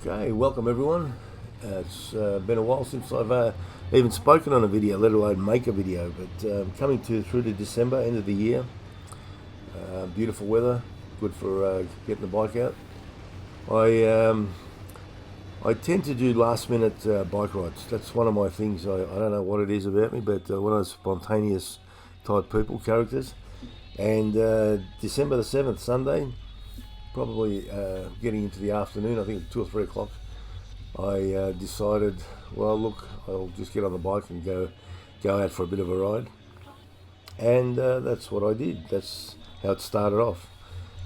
Okay, welcome everyone. It's been a while since I've even spoken on a video, let alone make a video. But coming through to December, end of the year, beautiful weather, good for getting the bike out. I tend to do last minute bike rides. That's one of my things. I don't know what it is about me, but one of those spontaneous type characters. And December the 7th, Sunday, probably getting into the afternoon, I think 2 or 3 o'clock, I decided, well, look, I'll just get on the bike and go out for a bit of a ride. And that's what I did. That's how it started off.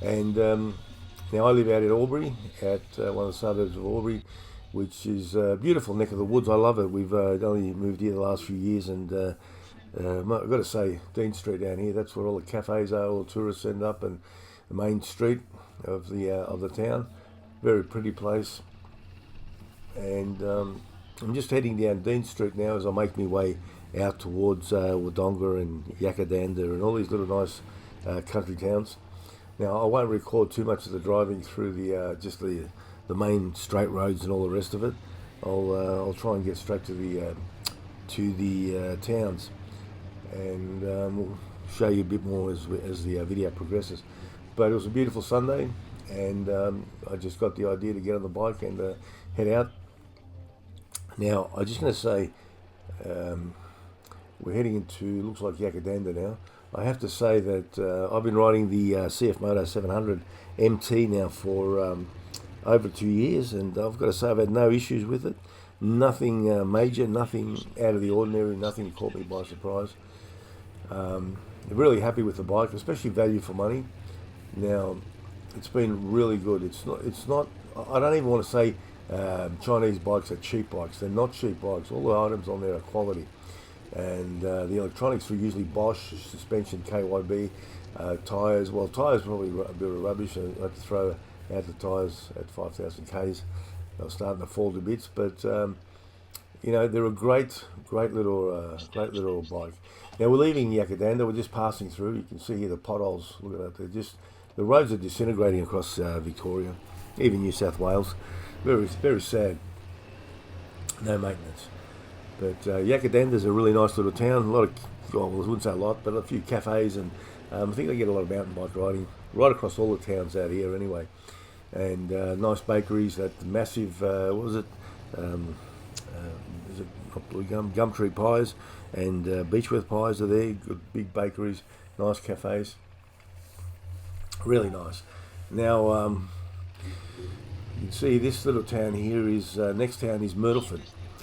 And now I live out in Albury, at one of the suburbs of Albury, which is a beautiful neck of the woods. I love it. We've only moved here the last few years, and I've got to say, Dean Street down here, that's where all the cafes are, all the tourists end up, and the main street of the town. Very pretty place. And I'm just heading down Dean Street now as I make my way out towards Wodonga and Yakadanda and all these little nice country towns. Now I won't record too much of the driving through the main straight roads and all the rest of it. I'll try and get straight to the towns, and we'll show you a bit more as the video progresses. But it was a beautiful Sunday, and I just got the idea to get on the bike and head out. Now, I'm just going to say, we're heading into, looks like Yakadanda now. I have to say that I've been riding the CF Moto 700 MT now for over 2 years, and I've got to say I've had no issues with it. Nothing major, nothing out of the ordinary, nothing caught me by surprise. Really happy with the bike, especially value for money. Now, it's been really good. It's not. I don't even want to say Chinese bikes are cheap bikes. They're not cheap bikes. All the items on there are quality, and the electronics are usually Bosch, suspension, KYB, tyres. Well, tyres probably a bit of rubbish. I had to throw out the tyres at 5,000 k's. They're starting to fall to bits, but they're a great little bike. Now we're leaving Yakadanda. We're just passing through. You can see here the potholes. Look at that. The roads are disintegrating across Victoria, even New South Wales. Very, very sad. No maintenance. But Yakadanda's a really nice little town. A lot of, well, I wouldn't say a lot, but a few cafes, and I think they get a lot of mountain bike riding right across all the towns out here anyway. And nice bakeries. That massive, what was it? Is it Gumtree pies and Beechworth pies are there. Good big bakeries, nice cafes. Really nice. Now, you can see this little town here is, next town is Myrtleford.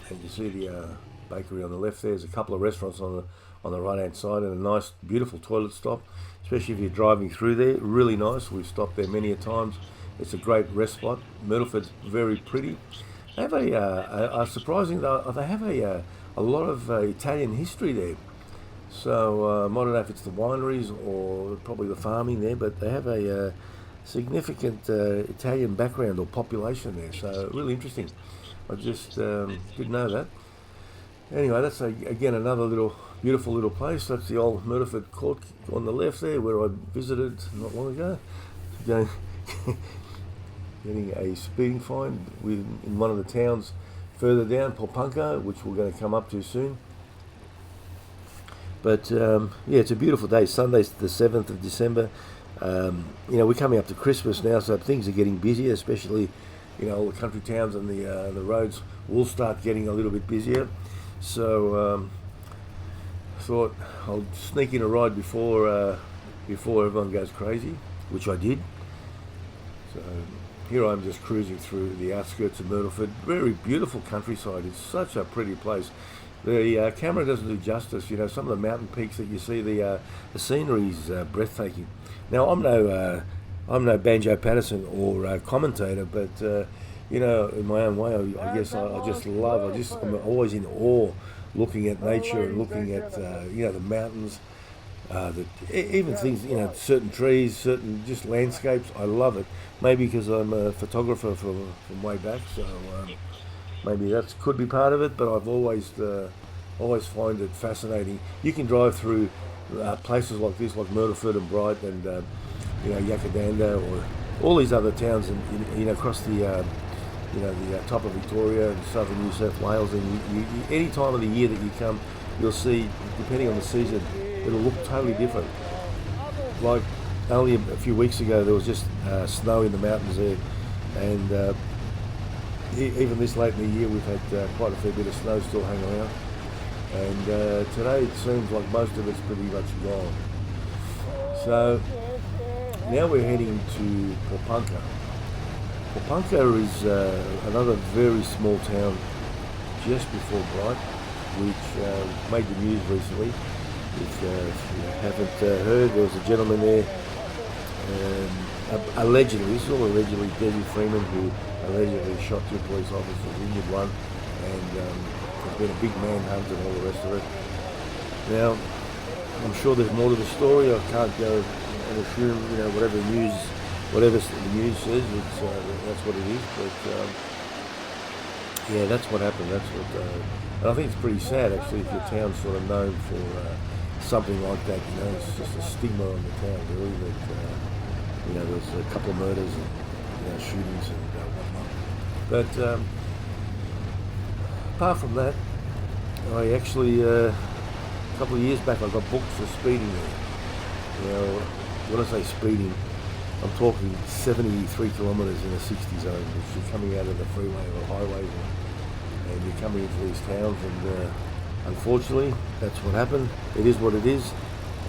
And you see the bakery on the left there. There's a couple of restaurants on the right hand side, and a nice, beautiful toilet stop, especially if you're driving through there. Really nice. We've stopped there many a times. It's a great rest spot. Myrtleford's very pretty. They have a surprising, they have a lot of Italian history there. So I don't know if it's the wineries or probably the farming there, but they have a significant Italian background or population there. So really interesting. I just didn't know that. Anyway, that's again another beautiful little place. That's the old Myrtleford Court on the left there, where I visited not long ago. Getting a speeding fine in one of the towns further down, Popunka, which we're going to come up to soon. But yeah, it's a beautiful day. Sunday's the 7th of December. We're coming up to Christmas now, so things are getting busier, especially all the country towns, and the roads will start getting a little bit busier. So thought I'll sneak in a ride before everyone goes crazy, which I did. So here I'm just cruising through the outskirts of Myrtleford. Very beautiful countryside. It's such a pretty place. The camera doesn't do justice. Some of the mountain peaks that you see, the scenery is breathtaking. Now I'm no Banjo Patterson or commentator, but in my own way, I guess I just love. I'm always in awe, looking at nature and looking at the mountains. Even things, certain trees, certain just landscapes. I love it. Maybe because I'm a photographer from way back, so maybe that could be part of it. But I've always find it fascinating. You can drive through places like this, like Myrtleford and Bright, and Yakadanda, or all these other towns, and across the the top of Victoria and southern New South Wales, and any time of the year that you come, you'll see, depending on the season, it'll look totally different. Like only a few weeks ago, there was just snow in the mountains there, and even this late in the year, we've had quite a fair bit of snow still hanging around. And today it seems like most of it's pretty much gone. So now we're heading to Popunka. Popunka is another very small town just before Bright, which made the news recently. If you haven't heard, there was a gentleman there, allegedly, this is all allegedly, Desi Freeman, who allegedly shot 2 police officers, injured one, and there's been a big manhunt and all the rest of it. Now, I'm sure there's more to the story. I can't go and assume, whatever the news says, that's what it is. But yeah, that's what happened. That's what. And I think it's pretty sad actually if your town's sort of known for something like that. It's just a stigma on the town, really. That there's a couple of murders and shootings and whatnot. But apart from that, I actually a couple of years back I got booked for speeding there. When I say speeding, I'm talking 73 kilometres in a 60 zone, which you're coming out of the freeway or highway, and you're coming into these towns, and unfortunately, that's what happened. It is what it is,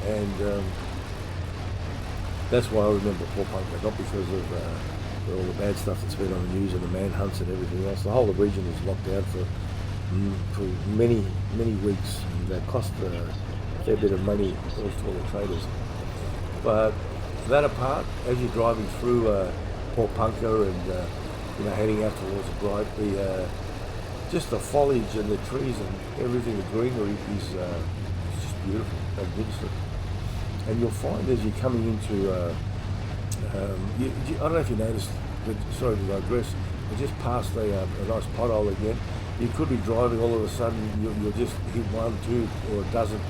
and that's why I remember Popunka, not because of all the bad stuff that's been on the news and the manhunts and everything else. The whole of the region was locked down for many, many weeks, and that cost a fair bit of money to all the traders. But that apart, as you're driving through Popunka and heading out towards the Bright, just the foliage and the trees and everything, the greenery is just beautiful, magnificent. And you'll find as you're coming into, I don't know if you noticed, but sorry to digress, I just passed a nice pothole again. You could be driving, all of a sudden you'll just hit 1, 2 or a dozen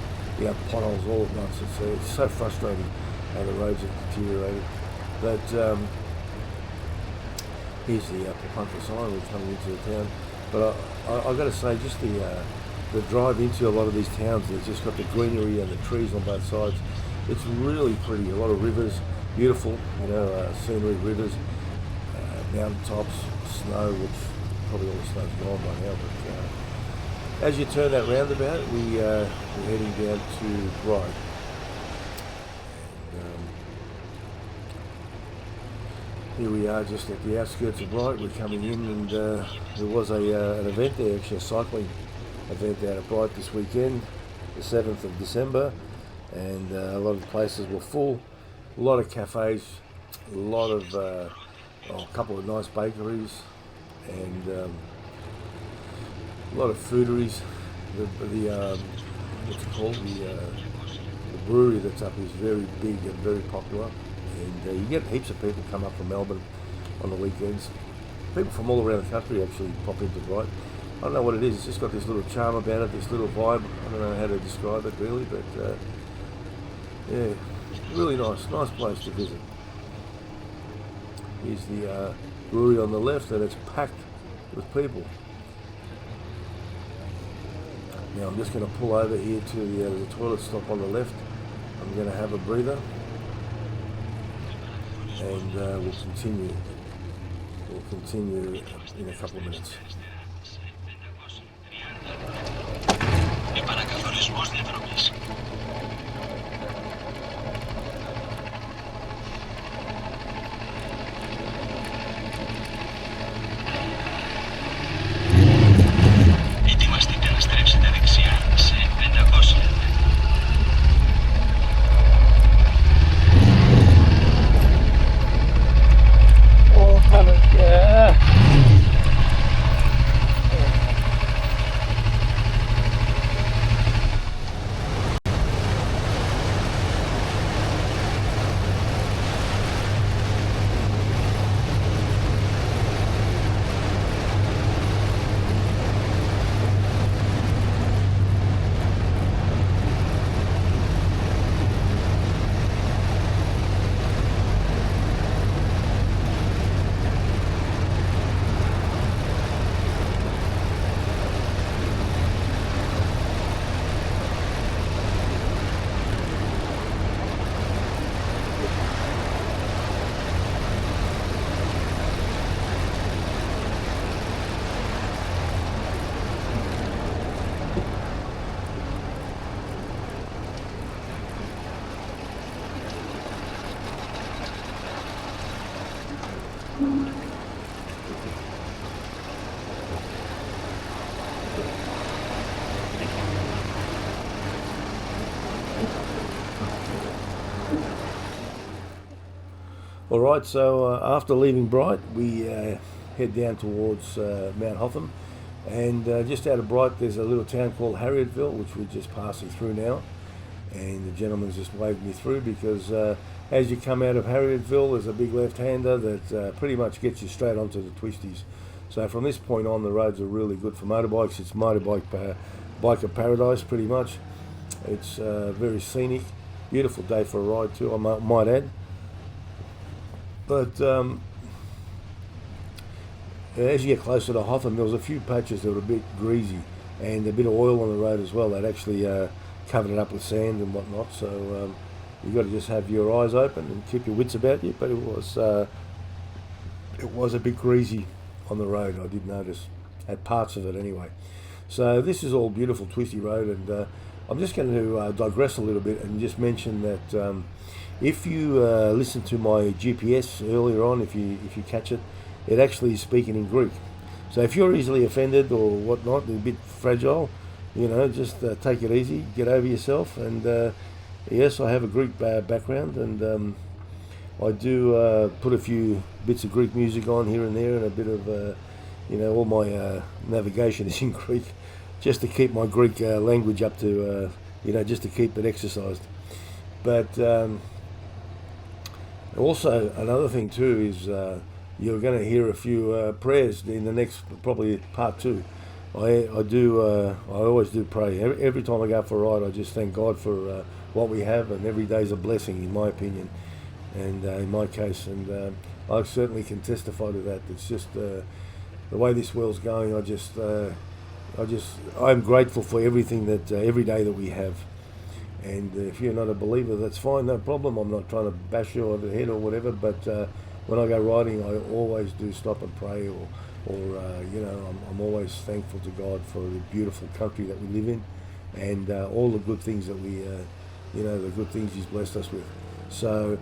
potholes all at once. It's so frustrating how the roads have deteriorated. But here's the Popunka sign, we're coming into the town. But I've got to say, just the drive into a lot of these towns, it's just got the greenery and the trees on both sides. It's really pretty. A lot of rivers, beautiful, scenery, rivers, mountain tops, snow, which probably all the snow's gone by now. But as you turn that roundabout, we're heading down to Bright. Here we are just at the outskirts of Bright. We're coming in, and there was an event there, actually a cycling event out at Bright this weekend, the 7th of December, and a lot of the places were full, a lot of cafes, a lot of, a couple of nice bakeries, and a lot of fooderies. What's it called? The brewery that's up is very big and very popular. And you get heaps of people come up from Melbourne on the weekends. People from all around the country actually pop into Bright. I don't know what it is, it's just got this little charm about it, this little vibe. I don't know how to describe it really, but yeah, really nice place to visit. Here's the brewery on the left, and it's packed with people. Now I'm just going to pull over here to the toilet stop on the left. I'm going to have a breather. And we'll continue in a couple of minutes. Ετοιμαστείτε να στρέψετε δεξιά σε 500. All right, so after leaving Bright, we head down towards Mt Hotham, and just out of Bright there's a little town called Harrietville, which we're just passing through now, and the gentleman's just waved me through because as you come out of Harrietville there's a big left-hander that pretty much gets you straight onto the twisties. So from this point on the roads are really good for motorbikes. It's biker paradise pretty much. It's very scenic, beautiful day for a ride too, I might add. But as you get closer to Hotham, there was a few patches that were a bit greasy and a bit of oil on the road as well. They'd actually covered it up with sand and whatnot. So you've got to just have your eyes open and keep your wits about you. But it was a bit greasy on the road, I did notice, at parts of it anyway. So this is all beautiful twisty road, and I'm just going to digress a little bit and just mention that if you listen to my GPS earlier on, if you catch it, it actually is speaking in Greek. So if you're easily offended or whatnot, a bit fragile, just take it easy, get over yourself. And yes, I have a Greek background, and I do put a few bits of Greek music on here and there, and a bit of, all my navigation is in Greek, just to keep my Greek language up to, just to keep it exercised. But also another thing too is you're going to hear a few prayers in the next, probably part 2. I always do pray. Every time I go for a ride, I just thank God for what we have, and every day's a blessing in my opinion, and in my case, and I certainly can testify to that. It's just the way this world's going. I'm grateful for everything that every day that we have. And if you're not a believer, that's fine, no problem. I'm not trying to bash you over the head or whatever, but when I go riding, I always do stop and pray, or I'm always thankful to God for the beautiful country that we live in, and all the good things that we, the good things He's blessed us with. So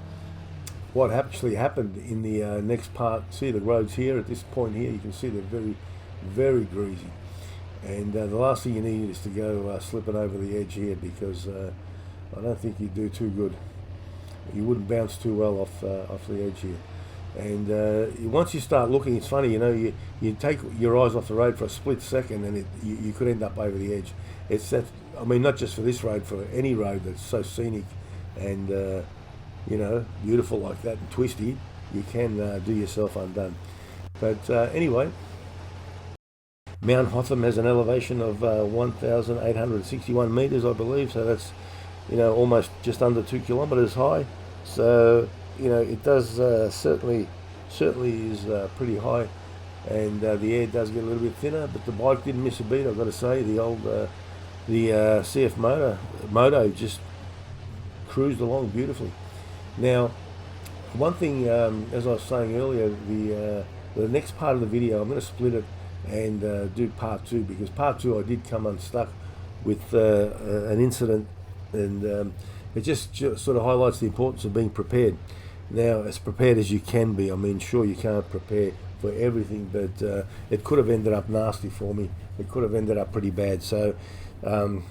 what actually happened in the next part, see the roads here, at this point here, you can see they're very, very greasy. And the last thing you need is to go slipping over the edge here, because I don't think you'd do too good. You wouldn't bounce too well off the edge here. And once you start looking, it's funny, you take your eyes off the road for a split second, and you could end up over the edge. It's that, not just for this road, for any road that's so scenic and beautiful like that and twisty, you can do yourself undone. But anyway, Mt Hotham has an elevation of 1,861 metres, I believe, so that's almost just under 2 kilometres high. So it does certainly is pretty high, and the air does get a little bit thinner, but the bike didn't miss a beat, I've got to say. The old CF Moto just cruised along beautifully. Now, one thing, as I was saying earlier, the next part of the video, I'm going to split it and do part 2, because part 2 I did come unstuck with an incident, and it just sort of highlights the importance of being prepared. Now, as prepared as you can be. Sure, you can't prepare for everything, but it could have ended up nasty for me. It could have ended up pretty bad. So, like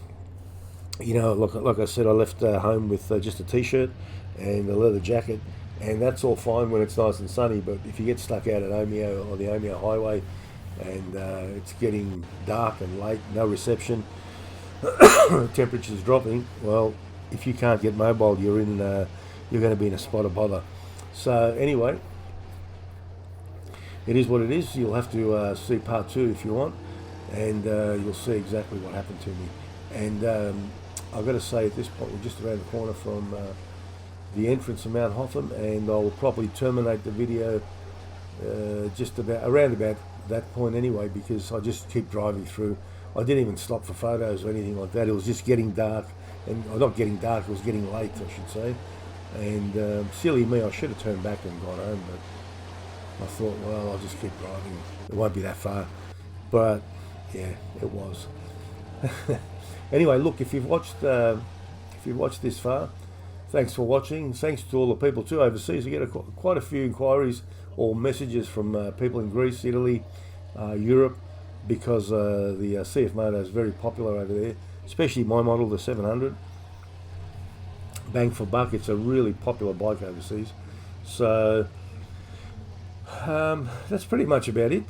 I said, I left home with just a t-shirt and a leather jacket, and that's all fine when it's nice and sunny, but if you get stuck out at Omeo or the Omeo Highway, and it's getting dark and late, no reception, temperatures dropping, well, if you can't get mobile, you're going to be in a spot of bother. So anyway, it is what it is. You'll have to see part 2 if you want, and you'll see exactly what happened to me. And I've got to say, at this point, we're just around the corner from the entrance of Mt Hotham, and I'll probably terminate the video just around about that point anyway, because I just keep driving through. I didn't even stop for photos or anything like that. It was just getting dark, and not getting dark, it was getting late, I should say. And silly me, I should have turned back and gone home, but I thought, well, I'll just keep driving. It won't be that far. But yeah, it was. Anyway, look, if you've watched this far, thanks for watching. Thanks to all the people too overseas. We get quite a few inquiries or messages from people in Greece, Italy, Europe, because the CF Moto is very popular over there, especially my model, the 700. Bang for buck, it's a really popular bike overseas, So that's pretty much about it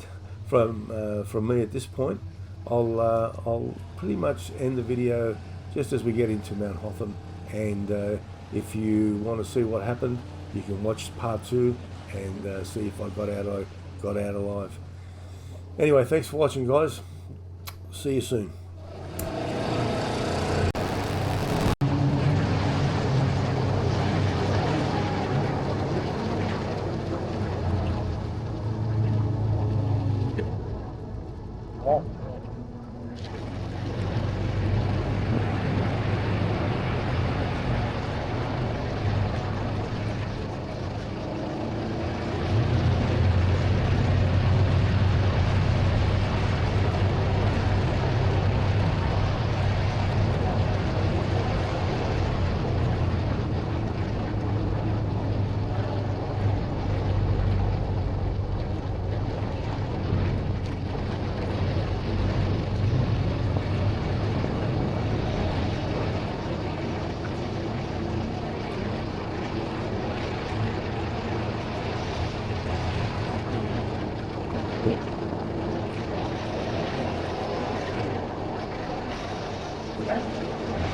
from me at this point. I'll pretty much end the video just as we get into Mount Hotham, and if you want to see what happened, you can watch part 2 and see if I got out alive. Anyway, thanks for watching, guys. See you soon. Right.